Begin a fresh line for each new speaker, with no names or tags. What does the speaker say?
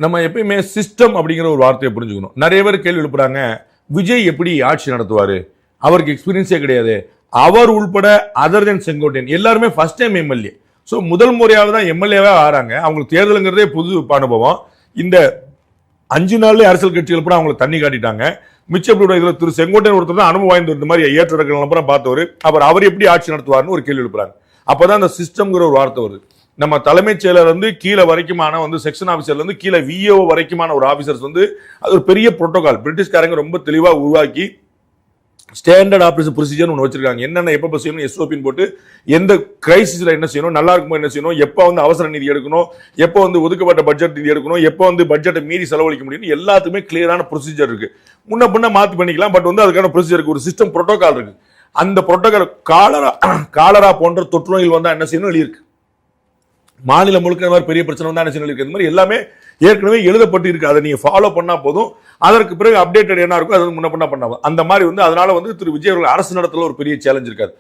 நம்ம எப்பயுமே சிஸ்டம் அப்படிங்கிற ஒரு வார்த்தையை புரிஞ்சுக்கணும். நிறைய பேர் கேள்வி எழுப்புறாங்க, விஜய் எப்படி ஆட்சி நடத்துவாரு, அவருக்கு எக்ஸ்பீரியன்ஸே கிடையாது, அவர் உள்பட அதர் தென் செங்கோட்டையன் எல்லாருமே ஃபர்ஸ்ட் டைம் எம்எல்ஏ. ஸோ முதல் முறையாக தான் எம்எல்ஏவா ஆறாங்க. அவங்களுக்கு தேர்தலுங்கிறதே புது அனுபவம். இந்த 5 நாள்ல அரசியல் கட்சிகள் கூட அவங்களை தண்ணி காட்டிட்டாங்க. மிச்சப்படி இதுல திரு செங்கோட்டையன் ஒருத்தர் தான் அனுபவம் வாய்ந்த இந்த மாதிரி ஏற்றடங்கள் பார்த்தவர். அவர் எப்படி ஆட்சி நடத்துவார்னு ஒரு கேள்வி எழுப்புறாங்க. அப்பதான் அந்த சிஸ்டம்ங்கிற ஒரு வார்த்தை வருது. நம்ம தலைமைச் செயலர் கீழே வரைக்குமான செக்ஷன் ஆபீசர்ல கீழே விஓ வரைக்குமான ஒரு ஆபீசர்ஸ் அது ஒரு பெரிய புரோட்டோகால் பிரிட்டிஷ்காரங்க ரொம்ப தெளிவா உருவாக்கி ஸ்டாண்டர்ட் ஆபரேஷன் ப்ரொசீஜர் ஒன்று வச்சிருக்காங்க. என்னென்ன எப்போ செய்யணும், எஸ்ஓபின்னு போட்டு எந்த கிரைசிஸ்ல என்ன செய்யணும், நல்லா இருக்குமோ என்ன செய்யணும், எப்போ அவசர நிதி எடுக்கணும், எப்போ ஒதுக்கப்பட்ட பட்ஜெட் நிதி எடுக்கணும், எப்போ பட்ஜெட்டை மீறி செலவழிக்க முடியும், எல்லாத்துக்குமே கிளியரான ப்ரொசீஜர் இருக்கு. முன்ன பின்ன மாத்தி பண்ணிக்கலாம், பட் அதுக்கான ப்ரொசீஜர் இருக்கு, ஒரு சிஸ்டம் புரோட்டோகால் இருக்கு. அந்த புரோட்டோகால் காலரா போன்ற தொற்று நோய்கள் வந்தா என்ன செய்யணும் எழுதியிருக்கு. மாநிலம் முழுக்க மாதிரி பெரிய பிரச்சனை வந்தா என்ன செய்யணும் இருக்கு. இந்த மாதிரி எல்லாமே ஏற்கனவே எழுதப்பட்டு இருக்கு. அதை நீங்க ஃபாலோ பண்ணா போதும். அதற்கு பிறகு அப்டேட்டட் என்ன இருக்கும் அது முன்ன பண்ண அந்த மாதிரி அதனால திரு விஜய் அவர்கள் அரசு நடத்தல ஒரு பெரிய சேலஞ்ச் இருக்காது.